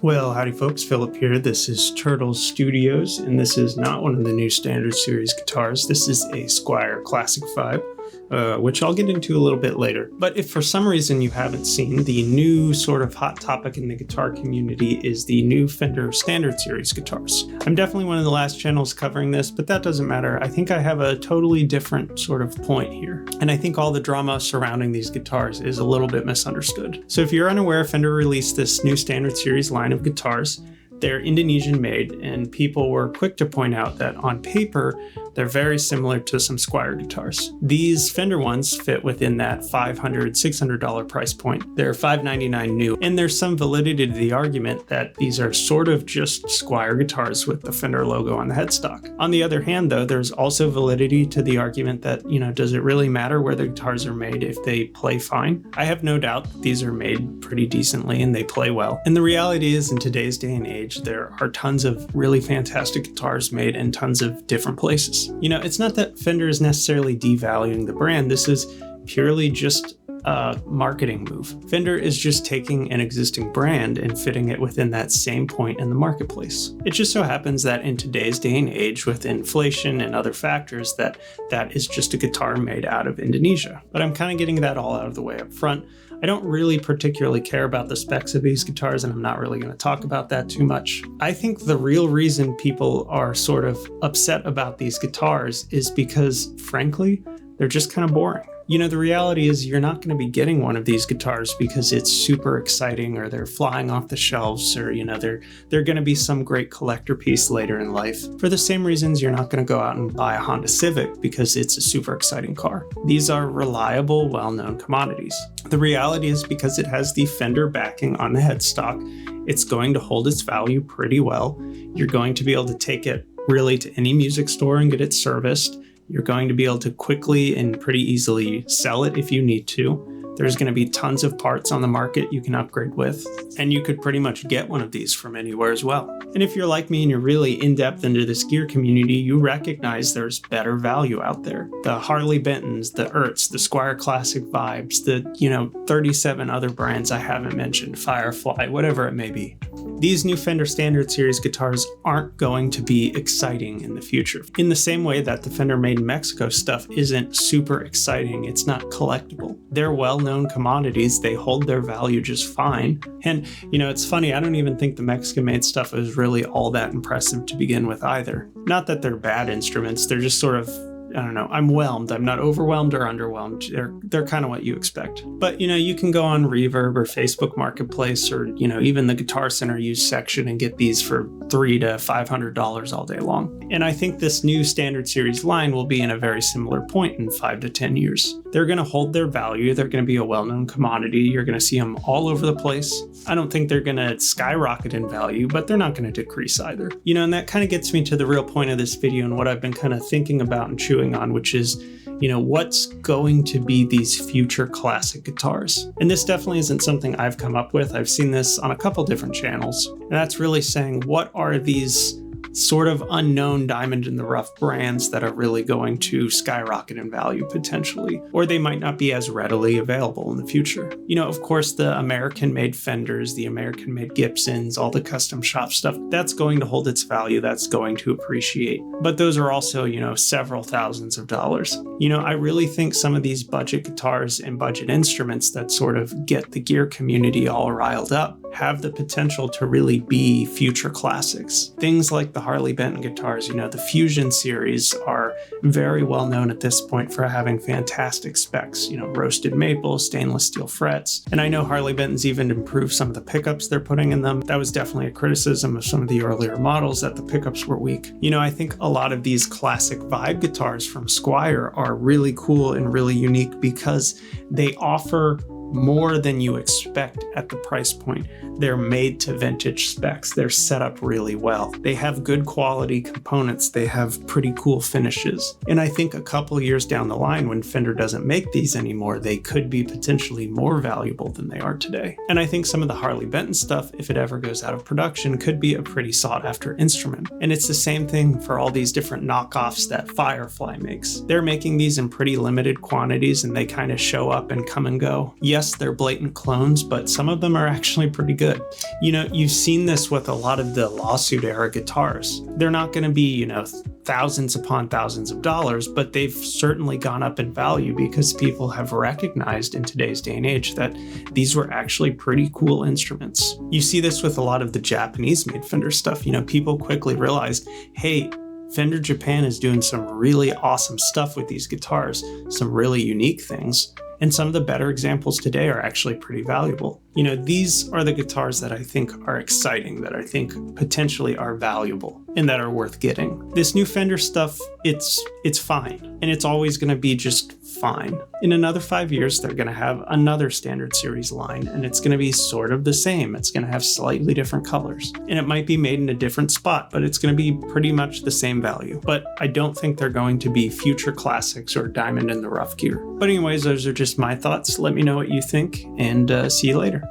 Well, howdy folks, Philip here. This is Turtle Studios, and this is not one of the new Standard Series guitars. This is a Squier Classic 5, which I'll get into a little bit later. But if for some reason you haven't seen, the new sort of hot topic in the guitar community is the new Fender Standard Series guitars. I'm definitely one of the last channels covering this, but that doesn't matter. I think I have a totally different sort of point here. And I think all the drama surrounding these guitars is a little bit misunderstood. So if you're unaware, Fender released this new Standard Series line of guitars. They're Indonesian made, and people were quick to point out that on paper, they're very similar to some Squier guitars. These Fender ones fit within that $500, $600 price point. They're $599 new, and there's some validity to the argument that these are sort of just Squier guitars with the Fender logo on the headstock. On the other hand, though, there's also validity to the argument that, does it really matter where the guitars are made if they play fine? I have no doubt that these are made pretty decently and they play well. And the reality is, in today's day and age, there are tons of really fantastic guitars made in tons of different places. It's not that Fender is necessarily devaluing the brand. This is purely just a marketing move. Fender is just taking an existing brand and fitting it within that same point in the marketplace. It just so happens that in today's day and age, with inflation and other factors, that is just a guitar made out of Indonesia. But I'm kind of getting that all out of the way up front. I don't really particularly care about the specs of these guitars, and I'm not really going to talk about that too much. I think the real reason people are sort of upset about these guitars is because, frankly, they're just kind of boring. The reality is you're not going to be getting one of these guitars because it's super exciting or they're flying off the shelves or, they're going to be some great collector piece later in life. For the same reasons, you're not going to go out and buy a Honda Civic because it's a super exciting car. These are reliable, well-known commodities. The reality is because it has the Fender backing on the headstock, it's going to hold its value pretty well. You're going to be able to take it really to any music store and get it serviced. You're going to be able to quickly and pretty easily sell it if you need to. There's going to be tons of parts on the market you can upgrade with, and you could pretty much get one of these from anywhere as well. And if you're like me and you're really in-depth into this gear community, you recognize there's better value out there. The Harley Bentons, the Ertz, the Squier Classic Vibes, the 37 other brands I haven't mentioned, Firefly, whatever it may be. These new Fender Standard Series guitars aren't going to be exciting in the future. In the same way that the Fender Made in Mexico stuff isn't super exciting, it's not collectible. They're well-known commodities, they hold their value just fine. And, it's funny, I don't even think the Mexican-made stuff is really all that impressive to begin with either. Not that they're bad instruments, they're just sort of, I don't know, I'm whelmed. I'm not overwhelmed or underwhelmed. They're kind of what you expect. But, you can go on Reverb or Facebook Marketplace or, even the Guitar Center used section and get these for $300 to $500 all day long. And I think this new Standard Series line will be in a very similar point in 5 to 10 years. They're going to hold their value. They're going to be a well-known commodity. You're going to see them all over the place. I don't think they're going to skyrocket in value, but they're not going to decrease either. And that kind of gets me to the real point of this video and what I've been kind of thinking about and chewing on, which is, what's going to be these future classic guitars? And this definitely isn't something I've come up with. I've seen this on a couple different channels. And that's really saying, what are these sort of unknown diamond in the rough brands that are really going to skyrocket in value potentially, or they might not be as readily available in the future. Of course, the American-made Fenders, the American-made Gibsons, all the custom shop stuff, that's going to hold its value, that's going to appreciate. But those are also, several thousands of dollars. I really think some of these budget guitars and budget instruments that sort of get the gear community all riled up have the potential to really be future classics. Things like the Harley Benton guitars, the Fusion series are very well known at this point for having fantastic specs, roasted maple, stainless steel frets. And I know Harley Benton's even improved some of the pickups they're putting in them. That was definitely a criticism of some of the earlier models, that the pickups were weak. I think a lot of these classic vibe guitars from Squier are really cool and really unique because they offer more than you expect at the price point. They're made to vintage specs. They're set up really well. They have good quality components. They have pretty cool finishes. And I think a couple years down the line, when Fender doesn't make these anymore, they could be potentially more valuable than they are today. And I think some of the Harley Benton stuff, if it ever goes out of production, could be a pretty sought after instrument. And it's the same thing for all these different knockoffs that Firefly makes. They're making these in pretty limited quantities and they kind of show up and come and go. Yes, they're blatant clones, but some of them are actually pretty good. You know, you've seen this with a lot of the lawsuit era guitars. They're not going to be, thousands upon thousands of dollars, but they've certainly gone up in value because people have recognized in today's day and age that these were actually pretty cool instruments. You see this with a lot of the Japanese-made Fender stuff. People quickly realized, hey, Fender Japan is doing some really awesome stuff with these guitars, some really unique things. And some of the better examples today are actually pretty valuable. These are the guitars that I think are exciting, that I think potentially are valuable and that are worth getting. This new Fender stuff, it's fine. And it's always going to be just fine. In another 5 years, they're going to have another standard series line and it's going to be sort of the same. It's going to have slightly different colors and it might be made in a different spot, but it's going to be pretty much the same value. But I don't think they're going to be future classics or diamond in the rough gear. But anyways, those are just my thoughts. Let me know what you think and see you later.